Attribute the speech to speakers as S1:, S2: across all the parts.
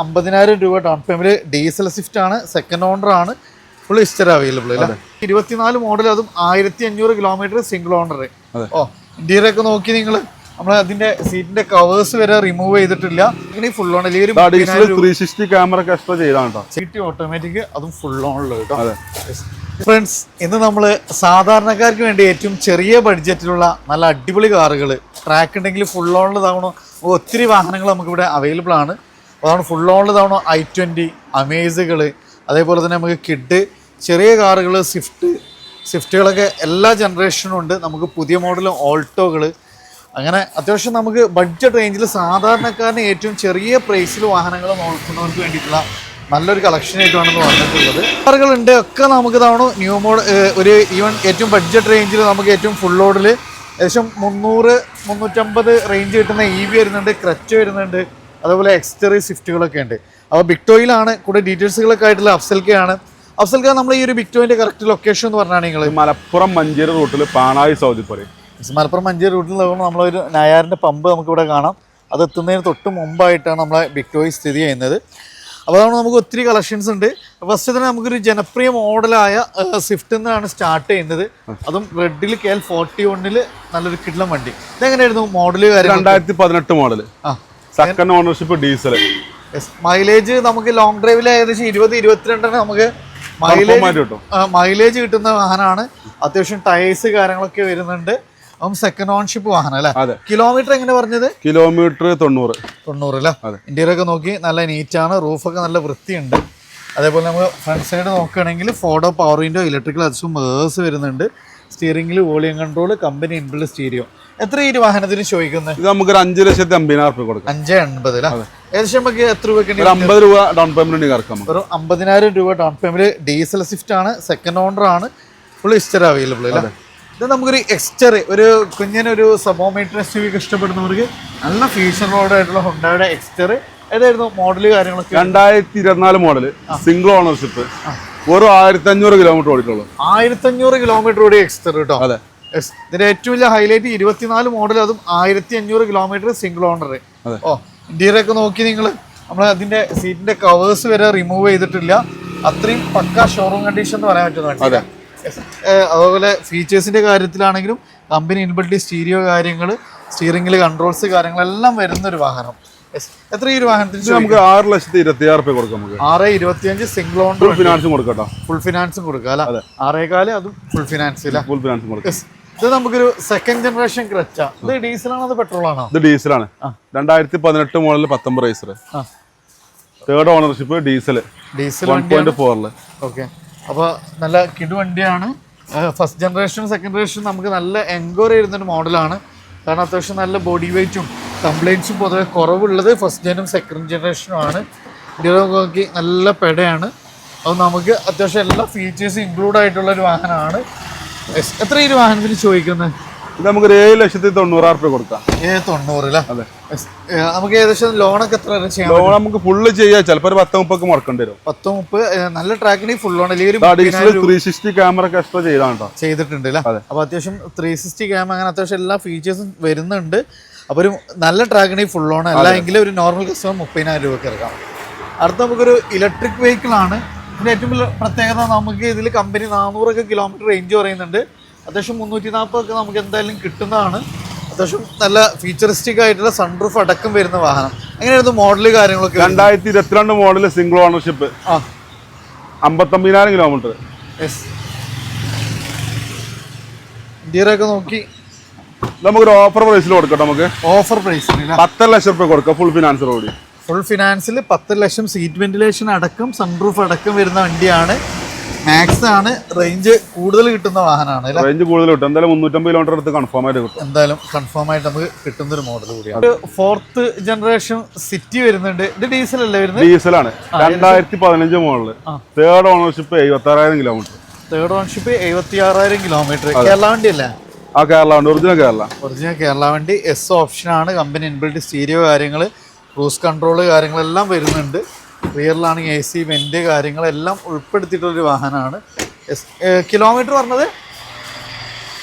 S1: 50,000 രൂപ down payment. Diesel Swift ആണ്, second owner ആണ്, ഫുൾ ഹിസ്റ്റർ അവൈലബിൾ അല്ലേ. 24 മോഡൽ, അതും 1500 കിലോമീറ്റർ, സിംഗിൾ ഓണർ. ഇന്റീരിയർ ഒക്കെ നോക്കി നിങ്ങൾ, നമ്മൾ അതിന്റെ സീറ്റിന്റെ കവേഴ്സ് വരെ റിമൂവ് ചെയ്തിട്ടില്ല. ഇനി ഫുൾ ഓൺ സീറ്റ് ഓട്ടോമാറ്റിക്, അതും ഫുൾ ഓണിൽ കേട്ടോ. ഫ്രണ്ട്സ്, ഇന്ന് നമ്മൾ സാധാരണക്കാർക്ക് വേണ്ടി ഏറ്റവും ചെറിയ ബഡ്ജറ്റിലുള്ള നല്ല അടിപൊളി കാറുകൾ, ട്രാക്ക് ഉണ്ടെങ്കിൽ ഫുൾ ഓണിൽ തവണ ഒത്തിരി വാഹനങ്ങൾ നമുക്കിവിടെ അവൈലബിൾ ആണ്. അതാണ് ഫുൾ ഓണിൽ തവണ i20, അമേസുകൾ, അതേപോലെ തന്നെ നമുക്ക് കിഡ്, ചെറിയ കാറുകൾ, സ്വിഫ്റ്റുകളൊക്കെ എല്ലാ ജനറേഷനും ഉണ്ട്. നമുക്ക് പുതിയ മോഡൽ ഓൾട്ടോകൾ, അങ്ങനെ അത്യാവശ്യം നമുക്ക് ബഡ്ജറ്റ് റേഞ്ചിൽ സാധാരണക്കാരന് ഏറ്റവും ചെറിയ പ്രൈസിൽ വാഹനങ്ങൾ നോക്കുന്നവർക്ക് വേണ്ടിയിട്ടുള്ള നല്ലൊരു കളക്ഷനായിട്ടാണ് വന്നിട്ടുള്ളത്. കാറുകളുണ്ട് ഒക്കെ നമുക്ക് തവണ ന്യൂ മോഡൽ, ഒരു ഈവൻ ഏറ്റവും ബഡ്ജറ്റ് റേഞ്ചിൽ നമുക്ക് ഏറ്റവും ഫുൾ ലോഡിൽ ഏകദേശം 300-350 റേഞ്ച് കിട്ടുന്ന EV വരുന്നുണ്ട്, ക്രച്ച് വരുന്നുണ്ട്, അതുപോലെ എക്സ്റ്ററി സ്വിഫ്റ്റുകളൊക്കെ ഉണ്ട്. അപ്പോൾ ബിക്ടോയിലാണ് കൂടെ ഡീറ്റെയിൽസുകളൊക്കെ ആയിട്ടുള്ള അഫ്സൽക്കയാണ്. അഫ്സൽക്ക, നമ്മൾ ഈ ഒരു ബിക്ടോയിൻ്റെ കറക്റ്റ് ലൊക്കേഷൻ എന്ന് പറഞ്ഞാൽ നിങ്ങൾ
S2: മലപ്പുറം മഞ്ചേരി റൂട്ടിൽ പാണായി സൗദിപ്പുറം.
S1: മലപ്പുറം മഞ്ചേരി റൂട്ടിൽ നമ്മളൊരു നയാറിൻ്റെ പമ്പ് നമുക്കിവിടെ കാണാം. അത് എത്തുന്നതിന് തൊട്ട് മുമ്പായിട്ടാണ് നമ്മളെ ബിക്ടോയി സ്ഥിതി ചെയ്യുന്നത്. അപ്പോൾ അതാണ് നമുക്ക് ഒത്തിരി കളക്ഷൻസ് ഉണ്ട്. ഫസ്റ്റ് തന്നെ നമുക്കൊരു ജനപ്രിയ മോഡലായ സ്വിഫ്റ്റ് നിന്നാണ് സ്റ്റാർട്ട് ചെയ്യുന്നത്. അതും റെഡിൽ KL 41 നല്ലൊരു കിഡ്ലം വണ്ടി. ഇതെങ്ങനെയായിരുന്നു model?
S2: 2018 model, second ownership, diesel.
S1: Mileage നമുക്ക് ലോങ് ഡ്രൈവിൽ ഏകദേശം 20-22 നമുക്ക് മൈലേജ് കിട്ടുന്ന വാഹനമാണ്. അത്യാവശ്യം ടയേഴ്സ് കാര്യങ്ങളൊക്കെ വരുന്നുണ്ട്. സെക്കൻഡ് ഓൺഷിപ്പ് വാഹനം അല്ലേ. കിലോമീറ്റർ എങ്ങനെ പറഞ്ഞത്?
S2: കിലോമീറ്റർ 90
S1: അല്ലേ. ഇന്റീരിയർ ഒക്കെ നോക്കി നല്ല നീറ്റാണ്, റൂഫൊക്കെ നല്ല വൃത്തിയുണ്ട്. അതേപോലെ നമുക്ക് ഫ്രണ്ട് സൈഡ് നോക്കുകയാണെങ്കിൽ ഫോർഡോ പവർ വിൻഡോ, ഇലക്ട്രിക്കൽ അഡ്ജസ്റ്റ്മെന്റ് വരുന്നുണ്ട്. സ്റ്റിയറിംഗിൽ volume control, company inbuilt stereo. എത്ര ഈ വാഹനത്തിന് ചോദിക്കുന്നത്?
S2: ഇത് നമുക്ക് 5,50,000 രൂപ കൊടുക്കാം.
S1: 5,80,000 അല്ലേ. ഏകദേശം നമുക്ക് എത്ര രൂപ?
S2: 50 രൂപ ഡൗൺ പേയ്മെന്റ് ഇറക്കാം.
S1: ഒരു 50,000 രൂപ ഡൗൺ പേയ്മെന്റ്. ഡീസൽ സ്വിഫ്റ്റ് ആണ്, സെക്കൻഡ് ഓണർ ആണ്, ഫുൾ ഹിസ്റ്റർ അവൈലബിൾ അല്ലേ. ഇത് നമുക്കൊരു എക്സ്റ്റർ, ഒരു കുഞ്ഞനൊരു സബോമീറ്റർ SUV ഇഷ്ടപ്പെടുന്നവർക്ക് നല്ല ഫീച്ചറോടായിട്ടുള്ള ഹുണ്ടായുടെ എക്സ്റ്റർ. ഏതായിരുന്നു മോഡല് കാര്യങ്ങളൊക്കെ?
S2: 2024 മോഡല്, സിംഗിൾ ഓണർഷിപ്പ്, വെറും 1500 കിലോമീറ്റർ ഓടിയിട്ടുള്ളൂ.
S1: 1500 കിലോമീറ്റർ ഓടി എക്സ്റ്റർ കേട്ടോ. അതെ. ഇതിന്റെ ഏറ്റവും വലിയ ഹൈലൈറ്റ് 24 മോഡൽ, അതും 1500 കിലോമീറ്റർ, സിംഗിൾ ഓണർ. ഇന്റീരിയർ ഒക്കെ നോക്കി നിങ്ങൾ, നമ്മൾ അതിന്റെ സീറ്റിന്റെ കവേഴ്സ് വരെ റിമൂവ് ചെയ്തിട്ടില്ല. അത്രയും പക്ക ഷോറൂം കണ്ടീഷൻ എന്ന് പറയാൻ പറ്റുന്ന. അതുപോലെ ഫീച്ചേഴ്സിന്റെ കാര്യത്തിലാണെങ്കിലും കമ്പനി ഇൻബിൽഡ് സ്റ്റീരിയോ കാര്യങ്ങൾ, സ്റ്റിയറിംഗിൽ കൺട്രോൾസ് കാര്യങ്ങളെല്ലാം വരുന്നൊരു വാഹനം. എത്ര ഈ ഒരു വാഹനത്തിന്?
S2: നമുക്ക് 6,26,000 രൂപ കൊടുക്കാം.
S1: 6,25,000 സിംഗിൾ ഓണർ,
S2: ഫുൾ ഫിനാൻസും കൊടുക്കാം.
S1: ഫുൾ ഫിനാൻസും കൊടുക്കാം അല്ലെ. 6,4 അതും ഫുൾ ഫിനാൻസ്.
S2: ഫുൾ ഫിനാൻസ് കൊടുക്കാം.
S1: ഇത് നമുക്കൊരു സെക്കൻഡ് ജനറേഷൻ ക്രച്ച. ഇത് ഡീസലാണോ അത് പെട്രോൾ ആണോ?
S2: ഇത് ഡീസലാണ്. 2018 model, 19 racer, third ownership, diesel 1.4.
S1: Okay. അപ്പോൾ നല്ല കിഡ് വണ്ടിയാണ്. ഫസ്റ്റ് ജനറേഷൻ സെക്കൻഡ് ജനറേഷൻ നമുക്ക് നല്ല എൻക്വയറി ചെയ്യുന്നൊരു മോഡലാണ്. കാരണം അത്യാവശ്യം നല്ല ബോഡി വെയ്റ്റും കംപ്ലൈൻറ്റ്സും പൊതുവെ കുറവുള്ളത് ഫസ്റ്റ് ജനും സെക്കൻഡ് ജനറേഷനും ആണ്. ഇന്ത്യയിലൊക്കെ നോക്കി നല്ല പെടയാണ്. അത് നമുക്ക് അത്യാവശ്യം എല്ലാ ഫീച്ചേഴ്സും ഇൻക്ലൂഡ് ആയിട്ടുള്ളൊരു വാഹനമാണ്. എത്ര ഈ ഒരു വാഹനത്തിന് ചോദിക്കുന്നത്?
S2: ഇത് നമുക്ക് 7,90,000 രൂപ കൊടുക്കാം.
S1: 90 അല്ലേ. നമുക്ക് ഏകദേശം ലോണൊക്കെ എത്ര വരെ ചെയ്യാം?
S2: ലോൺ നമുക്ക് ഫുള്ള് ചെയ്യാം. ചിലപ്പോൾ 10-30 മുടക്കേണ്ടി വരും.
S1: 10-30 നല്ല ട്രാക്കിന് ഫുൾ ലോൺ.
S2: 360 ക്യാമറ ഒക്കെ എക്സ്ട്രാ
S1: ചെയ്തിട്ടുണ്ട് അല്ലേ. അപ്പോൾ അത്യാവശ്യം 360 ക്യാമറ, അങ്ങനെ അത്യാവശ്യം എല്ലാ ഫീച്ചേഴ്സും വരുന്നുണ്ട്. അപ്പോൾ ഒരു നല്ല ട്രാക്കിന് ഫുൾ ലോൺ, അല്ലെങ്കിൽ ഒരു നോർമൽ കസ്റ്റമർ 30,000 രൂപയ്ക്ക് ഇറക്കാം. അടുത്ത നമുക്കൊരു ഇലക്ട്രിക് വെഹിക്കിൾ ആണ്. ഇതിൻ്റെ ഏറ്റവും വലിയ പ്രത്യേകത, നമുക്ക് ഇതിൽ കമ്പനി 400 കിലോമീറ്റർ റേഞ്ച് പറയുന്നുണ്ട്. അത്യാവശ്യം 340 നമുക്ക് എന്തായാലും കിട്ടുന്നതാണ്. അത്യാവശ്യം നല്ല ഫീച്ചറിസ്റ്റിക് ആയിട്ടുള്ള സൺറൂഫ് അടക്കം വരുന്ന വാഹനം. എങ്ങനെയായിരുന്നു മോഡല് കാര്യങ്ങളൊക്കെ?
S2: 2022 model, single ownership, 59,000 kilometre.
S1: Interior ഒക്കെ നോക്കി
S2: നമുക്കൊരു ഓഫർ പ്രൈസിൽ കൊടുക്കട്ടെ. നമുക്ക്
S1: ഓഫർ പ്രൈസ്
S2: 10,00,000 രൂപ കൊടുക്കാം. ഫുൾ ഫിനാൻസ് റോഡ്,
S1: ഫുൾ ഫിനാൻസിൽ 10,00,000, സീറ്റ് വെന്റിലേഷൻ അടക്കം സൺറൂഫ് അടക്കം വരുന്ന വണ്ടിയാണ്. മാക്സ് ആണ്. റേഞ്ച് കൂടുതൽ കിട്ടുന്ന വാഹനമാണ്.
S2: റേഞ്ച് കൂടുതൽ കിട്ടും. എന്തായാലും 350 കിലോമീറ്റർ അടുത്ത് കൺഫേം ആയിട്ട് കിട്ടും.
S1: എന്തായാലും കൺഫേം ആയിട്ട് നമുക്ക് കിട്ടുന്ന ഒരു മോഡൽ കൂടിയാണ്. ഫോർത്ത് ജനറേഷൻ സിറ്റി വരുന്നുണ്ട്. ഇത് ഡീസൽ അല്ലേ വരുന്നത്?
S2: ഡീസലാണ്. 2015 model, third ownership, 76,000 kilometre.
S1: Third ownership, 76,000 kilometre. Kerala വണ്ടി അല്ലേ?
S2: കേരള വണ്ടി, ഒറിജിനൽ
S1: കേരള വണ്ടി. എസ് ഓപ്ഷൻ ആണ്. കമ്പനി ഇൻബിൽഡ് സ്റ്റീരിയോ കാര്യങ്ങൾ, ക്രൂസ് കൺട്രോൾ കാര്യങ്ങളെല്ലാം വരുന്നുണ്ട്. റിയറിലാണെങ്കിൽ AC വെന്റ് കാര്യങ്ങളെല്ലാം ഉൾപ്പെടുത്തിയിട്ടുള്ളൊരു വാഹനമാണ്. കിലോമീറ്റർ പറഞ്ഞത്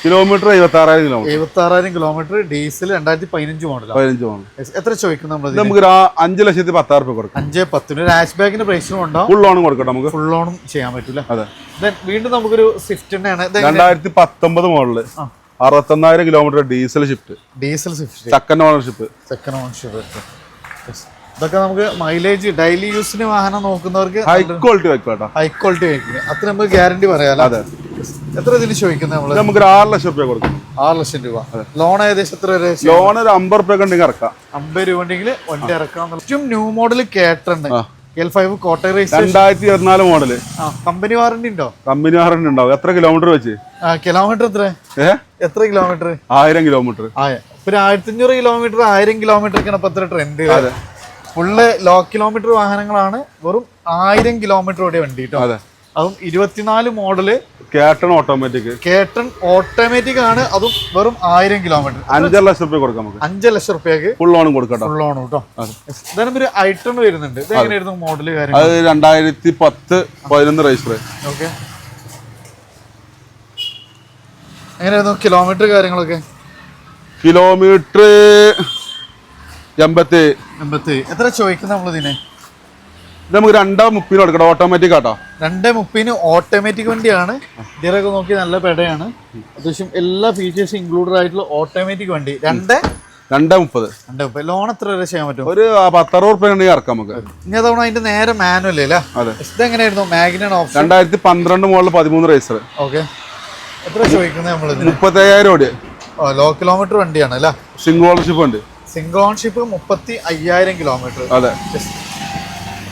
S2: കിലോമീറ്റർ 76,000 കിലോമീറ്റർ.
S1: 76,000 കിലോമീറ്റർ, ഡീസൽ 2015 മോഡലാണ്.
S2: 15 മോഡൽ.
S1: എത്ര ചോദിക്കും നമ്മൾ?
S2: നമുക്ക് 5,10,000 രൂപ കൊടുക്കാം.
S1: 5,10,000. ഹാഷ് ബാഗിന്റെ പ്രൈസും ഉണ്ടാവും,
S2: ഫുൾ ഓണും കൊടുക്കട്ടെ നമുക്ക്.
S1: ഫുൾ ഓണും ചെയ്യാൻ പറ്റൂല.
S2: അതെ.
S1: വീണ്ടും നമുക്കൊരു സ്വിഫ്റ്റ് തന്നെയാണ്.
S2: 2019 model, 61,000 kilometre, diesel shift.
S1: Diesel Swift,
S2: second ownership.
S1: Second ownership. ഇതൊക്കെ നമുക്ക് മൈലേജ് ഡെയിലി യൂസിന് വാഹനം നോക്കുന്നവർക്ക്
S2: ഹൈ ക്വാളിറ്റി വെക്കാം.
S1: ഹൈ ക്വാളിറ്റി വെക്കുക, അത്ര നമുക്ക് ഗ്യാരണ്ടി പറയാലോ.
S2: അതെ.
S1: എത്ര ഇതിന് ചോദിക്കുന്നത് നമ്മള്?
S2: നമുക്ക് 6 ലക്ഷം രൂപ കൊടുക്കും.
S1: 6 ലക്ഷം രൂപ. ലോൺ ഏകദേശം എത്ര വരെ?
S2: ലോൺ ഒരു 50 രൂപ ഉണ്ടെങ്കിൽ ഇറക്കാം.
S1: 50 രൂപ ഉണ്ടെങ്കിൽ വണ്ടി ഇറക്കാം. ഏറ്റവും ന്യൂ മോഡൽ കേട്ടുണ്ട്, L5 Kottayam
S2: 2024 model.
S1: Company warranty ഉണ്ടോ?
S2: കമ്പനി വാറണ്ടി ഉണ്ടാവും. എത്ര കിലോമീറ്റർ വെച്ച്?
S1: കിലോമീറ്റർ എത്ര കിലോമീറ്റർ?
S2: 1000 കിലോമീറ്റർ.
S1: പിന്നെ 1500 കിലോമീറ്റർ, 1000 കിലോമീറ്റർ ഒക്കെ ഇപ്പൊ എത്ര ട്രെൻഡ്? ഫുള്ള് ലോ കിലോമീറ്റർ വാഹനങ്ങളാണ്, വെറും 1000 കിലോമീറ്റർ ഓടിയ വണ്ടി കേട്ടോ. അതും 24 മോഡല്
S2: കേട്ടൺ ഓട്ടോമാറ്റിക്.
S1: കേട്ടൺ ഓട്ടോമാറ്റിക് ആണ്, അതും വെറും 1000 കിലോമീറ്റർ.
S2: 5 ലക്ഷം രൂപ കൊടുക്കാം നമുക്ക്.
S1: 5 ലക്ഷം രൂപയ്ക്ക്
S2: ഫുൾ ഓണും കൊടുക്കട്ടോ.
S1: ഫുൾ ഓൺ കേട്ടോ. ഇതാകുമ്പോ ഒരു ഐട്ടൺ വരുന്നുണ്ട്. ഇത് എങ്ങനെയായിരുന്നു മോഡല് കാര്യം?
S2: അത് 2010-11 രജിസ്റ്റർ.
S1: ഓക്കെ. എങ്ങനെയായിരുന്നു കിലോമീറ്റർ കാര്യങ്ങളൊക്കെ?
S2: കിലോമീറ്റർ 80.
S1: എത്ര ചോദിക്കുന്നത് നമ്മളിതിനെ?
S2: നമുക്ക് 2:30 കൊടുക്കണം. ഓട്ടോമാറ്റിക് ആട്ടോ.
S1: 2:30 ഓട്ടോമാറ്റിക് വണ്ടിയാണ്. ഇതിലൊക്കെ നോക്കി നല്ല പെടയാണ്. അത്യാവശ്യം എല്ലാ ഫീച്ചേഴ്സും ഇൻക്ലൂഡഡ് ആയിട്ടുള്ള ഓട്ടോമാറ്റിക് വണ്ടി. 2:30. ലോൺ എത്ര വരെ ചെയ്യാൻ പറ്റും?
S2: ഒരു 10-60 രൂപ ഉണ്ടെങ്കിൽ ഇറക്കാം നമുക്ക്.
S1: ഇനി അതവണ അതിന്റെ നേരെ മാനുവൽ അല്ലേ? ഇതെങ്ങനെയായിരുന്നു? മാഗ്നയാണ് ഓപ്ഷൻ.
S2: 2012 model 13 register.
S1: ഓക്കെ. എത്ര ചോദിക്കുന്നത് നമ്മൾ?
S2: 35,000 ഓടി.
S1: ലോ കിലോമീറ്റർ വണ്ടിയാണ് അല്ലേ?
S2: സിംഗിൾ ഓണർഷിപ്പ് ഉണ്ട്.
S1: Single ownership 35,000 kilometre.
S2: അതെ.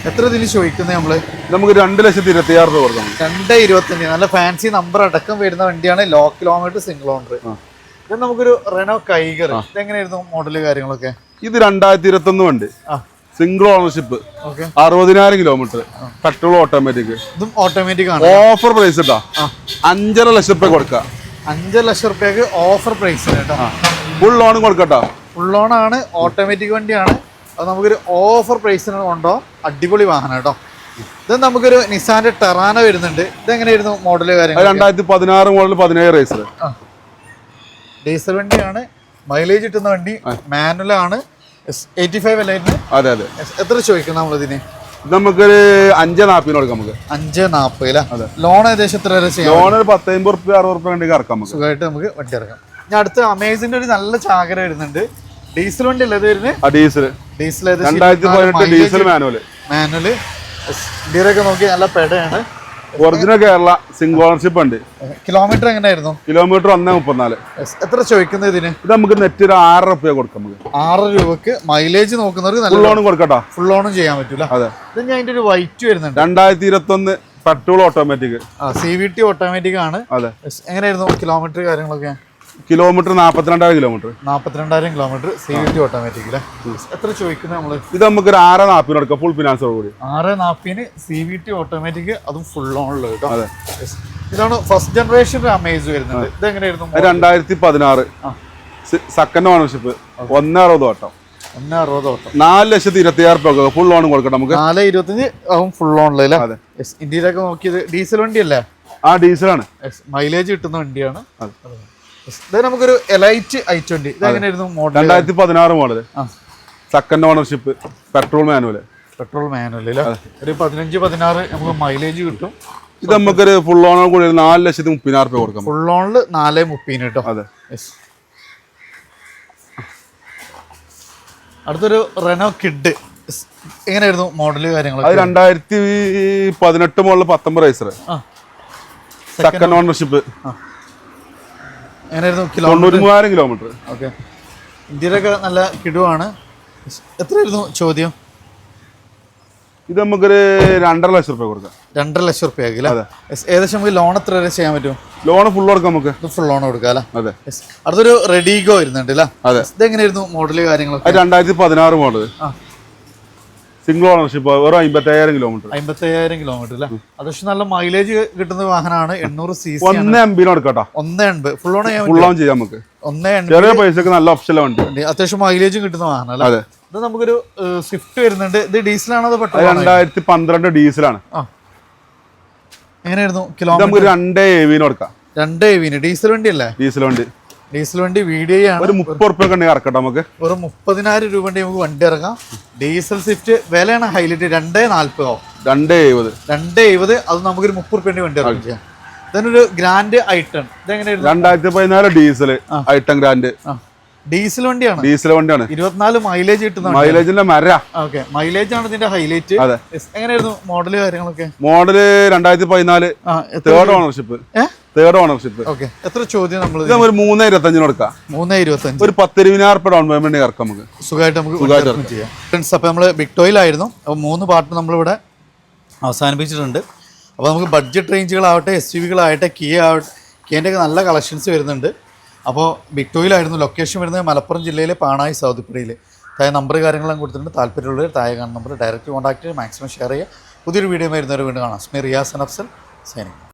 S1: എത്ര ഇതിന് ചോദിക്കുന്നത് നമ്മള്?
S2: നമുക്ക് 2,26,000 രൂപ കൊടുക്കാം.
S1: 2,25. നല്ല ഫാൻസി നമ്പർ അടക്കം വരുന്ന വണ്ടിയാണ്, ലോ കിലോമീറ്റർ, സിംഗിൾ ഓണർ. ഇത് നമുക്കൊരു റെനോ കൈഗർ. ഇതെങ്ങനെയായിരുന്നു മോഡല് കാര്യങ്ങളൊക്കെ?
S2: ഇത് 2021 വണ്ടി, single ownership, 60,000 kilometre, petrol automatic.
S1: ഇതും ഓട്ടോമാറ്റിക് ആണ്.
S2: ഓഫർ പ്രൈസ് ഇട്ടാ 5.5 ലക്ഷം രൂപ കൊടുക്കാം.
S1: 5 ലക്ഷം രൂപയ്ക്ക് ഓഫർ പ്രൈസ് കേട്ടോ.
S2: ഫുൾ ലോൺ കൊടുക്കട്ടോ.
S1: ഫുൾ ലോൺ ആണ്, ഓട്ടോമാറ്റിക് വണ്ടിയാണ്. അത് നമുക്കൊരു ഓഫർ പ്രൈസിന് കൊണ്ടോ അടിപൊളി വാഹനം കേട്ടോ. ഇത് നമുക്കൊരു നിസാന്റെ ടെറാന വരുന്നുണ്ട്. ഇതെങ്ങനെയായിരുന്നു മോഡല് കാര്യങ്ങൾ?
S2: 2016 മോഡൽ 17 റേസർ.
S1: ഡീസൽ വണ്ടിയാണ്, മൈലേജ് കിട്ടുന്ന വണ്ടി, മാനുവൽ ആണ്. 85 അല്ലായിരുന്നു.
S2: അതെ അതെ.
S1: എത്ര ചോദിക്കും നമ്മളിതിന്?
S2: നമുക്കൊരു 5.40 കൊടുക്കാം നമുക്ക്.
S1: 5.40. അതെ. ലോൺ ഏകദേശം എത്ര വരെ ചെയ്യാം?
S2: ലോൺ ഒരു 50 രൂപ 60 രൂപ ഉണ്ടെങ്കിൽ ഇറക്കാം നമുക്ക്.
S1: സുഖമായിട്ട് നമുക്ക് വണ്ടി ഇറക്കാം. ഞാൻ അടുത്ത അമേസിന്റെ ഒരു നല്ല ചാകര വരുന്നുണ്ട്. ഡീസൽ വണ്ടി അല്ലേ ഇത് വരുന്നത്?
S2: Diesel 2018 diesel manual. ഇന്ത്യയിലൊക്കെ നോക്കി നല്ല പെടയാണ്. ഒറിജിനൽ കേരള, സിംഗിൾ ഓണർഷിപ്പ് ഉണ്ട്.
S1: കിലോമീറ്റർ എങ്ങനെയായിരുന്നു?
S2: കിലോമീറ്റർ 1.34.
S1: എത്ര ചോദിക്കുന്നത് ഇതിന്?
S2: ഇത് നമുക്ക് നെറ്റ് ഒരു 6 രൂപ കൊടുക്കാം നമുക്ക്.
S1: 6 രൂപക്ക് മൈലേജ് നോക്കുന്നവർക്ക്
S2: ഫുൾ ലോണും കൊടുക്കട്ടോ.
S1: ഫുൾ ലോണും ചെയ്യാൻ പറ്റൂല.
S2: അതെ.
S1: ഇത് ഞാൻ അതിന്റെ ഒരു വൈറ്റ് വരുന്നുണ്ട്.
S2: 2021 പെട്രോൾ ഓട്ടോമാറ്റിക്.
S1: CVT ഓട്ടോമാറ്റിക് ആണ്.
S2: അതെ.
S1: എങ്ങനെയായിരുന്നു കിലോമീറ്റർ കാര്യങ്ങളൊക്കെ?
S2: Kilometre 42,000 kilometre.
S1: 42,000 kilometre, CVT automatic. എത്ര ചോദിക്കുന്നത് നമ്മള്?
S2: ഇത് നമുക്ക് ഒരു 6.40 കൊടുക്കാം, ഫുൾ ഫിനാൻസോട് കൂടി.
S1: 6.40 CVT ഓട്ടോമാറ്റിക്, അതും ഫുൾ ഓണില് കേട്ടോ. അതെ. ഇതാണ് ഫസ്റ്റ് ജനറേഷൻ അമേസ് വരുന്നത്. ഇത് എങ്ങനെയായിരുന്നു?
S2: 2016 സെക്കൻഡ് ഓണർഷിപ്പ്, 1.60 ഓട്ടം. 4,26,000 രൂപ ഫുൾ ലോൺ കൊടുക്കണം നമുക്ക്.
S1: 4.25 ആവും ഫുൾ ഓണില്. അതെ. ഇന്ത്യയിലൊക്കെ നോക്കിയത് ഡീസൽ വണ്ടിയല്ലേ?
S2: ഡീസലാണ്.
S1: മൈലേജ് കിട്ടുന്ന വണ്ടിയാണ്. ഇത് നമുക്കൊരു എലൈറ്റ് i20. ഇത് എങ്ങനെയായിരുന്നു model?
S2: 2016 model, second ownership, petrol manual.
S1: Petrol manual ഒരു 15-16 നമുക്ക് മൈലേജ് കിട്ടും.
S2: ഇത് നമുക്കൊരു ഫുൾ ഓണർ കൂടി 4,30,000 രൂപ കൊടുക്കാം.
S1: ഫുൾ ഓണില് 4.30 കേട്ടോ. അതെ. അടുത്തൊരു റെനോ കിഡ്. എങ്ങനെയായിരുന്നു മോഡല് കാര്യങ്ങൾ?
S2: അത് 2018 മോഡൽ 19 റേസർ, സെക്കൻഡ് ഓണർഷിപ്പ്.
S1: എങ്ങനെയായിരുന്നു?
S2: 93,000 കിലോമീറ്റർ.
S1: ഓക്കെ. ഇന്ത്യയിലൊക്കെ നല്ല കിടുവാണ്. എത്രയായിരുന്നു ചോദ്യം?
S2: ഇത് നമുക്കൊരു 2.5 ലക്ഷം രൂപ കൊടുക്കാം.
S1: 2.5 ലക്ഷം രൂപയാക്കില്ല. ഏകദേശം നമുക്ക് ലോൺ എത്ര വരെ ചെയ്യാൻ പറ്റും?
S2: ലോൺ ഫുൾ കൊടുക്കാം നമുക്ക്.
S1: ഫുൾ ലോൺ കൊടുക്കാം അല്ലേ?
S2: അതെ.
S1: അടുത്തൊരു റെഡിഗോ വരുന്നുണ്ട് അല്ലേ?
S2: അതെ.
S1: ഇതെങ്ങനെയായിരുന്നു മോഡല് കാര്യങ്ങളൊക്കെ?
S2: 2016 മോഡൽ, സിംഗിൾ ഓണർഷിപ്പ്, വെറും 55,000 കിലോമീറ്റർ.
S1: 55,000 കിലോമീറ്റർ അല്ലേ? അത്യാവശ്യം നല്ല മൈലേജ് കിട്ടുന്ന വാഹനമാണ്. 800 cc.
S2: 1.80 കൊടുക്കട്ടോ.
S1: 1.80 ഫുൾ ഓൺ
S2: ചെയ്യാം നമുക്ക്.
S1: 1.80
S2: ചെറിയ പൈസക്ക് നല്ല ഓപ്ഷൻ വണ്ടി.
S1: അത്യാവശ്യം മൈലേജും കിട്ടുന്ന വാഹനം അല്ലേ? ഇത് നമുക്കൊരു സ്വിഫ്റ്റ് വരുന്നുണ്ട്. ഇത് ഡീസലാണോ അതോ പെട്രോൾ?
S2: 2012 ഡീസലാണ്.
S1: എങ്ങനെയായിരുന്നു കിലോമീറ്റർ?
S2: നമുക്ക് 2.70 കൊടുക്കാം.
S1: 2 ഡീസൽ വണ്ടി അല്ലേ?
S2: ഡീസൽ വണ്ടി.
S1: ഡീസൽ വണ്ടി വീഡിയോ ആണ്.
S2: ഒരു 30 ഉറുപ്പ്യ ഉണ്ടെങ്കിൽ ഇറക്കട്ടെ നമുക്ക്.
S1: ഒരു 30,000 രൂപ ഉണ്ടെങ്കിൽ നമുക്ക് വണ്ടി ഇറക്കാം. ഡീസൽ സ്വിഫ്റ്റ് വിലയാണ് ഹൈലൈറ്റ്. 240 ആവും.
S2: 270.
S1: 270. അത് നമുക്കൊരു 30 ഉറുപ്പ്യ വണ്ടി ഇറക്കാം ചെയ്യാം. ഇതൊരു ഗ്രാൻഡ് ഐട്ടൺ. ഇതെങ്ങനെയായിരുന്നു?
S2: 2014 ഡീസൽ ഐട്ടൺ ഗ്രാൻഡ്.
S1: ഡീസൽ വണ്ടിയാണ്.
S2: ഡീസൽ വണ്ടിയാണ്.
S1: 24 മൈലേജ് കിട്ടുന്ന
S2: മൈലേജിന്റെ മര.
S1: ഓക്കെ, മൈലേജ് ആണ് ഇതിന്റെ ഹൈലൈറ്റ്. എങ്ങനെയായിരുന്നു മോഡല് കാര്യങ്ങളൊക്കെ?
S2: Model 2014 third ownership. Third ownership.
S1: Okay, എത്ര ചോദ്യം നമ്മൾ?
S2: ഒരു 325 കൊടുക്കാം.
S1: 325.
S2: ഒരു 10,000 ഉറുപ്പ്യ ഡൗൺ പേയ്മെന്റ് ഇറക്കാം നമുക്ക്.
S1: സുഖമായിട്ട് നമുക്ക് ചെയ്യാം. ഫ്രണ്ട്സ്, അപ്പോൾ നമ്മൾ വിക്ടോയിലായിരുന്നു. അപ്പോൾ 3 പാർട്ട് നമ്മളിവിടെ അവസാനിപ്പിച്ചിട്ടുണ്ട്. അപ്പോൾ നമുക്ക് ബഡ്ജറ്റ് റേഞ്ചുകളാവട്ടെ, SUV-കളാവട്ടെ, കിയൻ്റെ ഒക്കെ നല്ല കളക്ഷൻസ് വരുന്നുണ്ട്. അപ്പോൾ വിക്ടോയിലായിരുന്നു. ലൊക്കേഷൻ വരുന്നത് മലപ്പുറം ജില്ലയിലെ പാണായി സൗദിപ്പടിയിൽ. താഴെ നമ്പർ കാര്യങ്ങളെല്ലാം കൊടുത്തിട്ടുണ്ട്. താല്പര്യമുള്ളവർ താഴെ കാണുന്ന നമ്പർ ഡയറക്റ്റ് കോൺടാക്ട് ചെയ്യുക. മാക്സിമം ഷെയർ ചെയ്യുക. പുതിയൊരു വീഡിയോ വരുന്നവർ വീണ്ടും കാണാം. റിയാസ് അഫ്സൽ സൈനിങ്.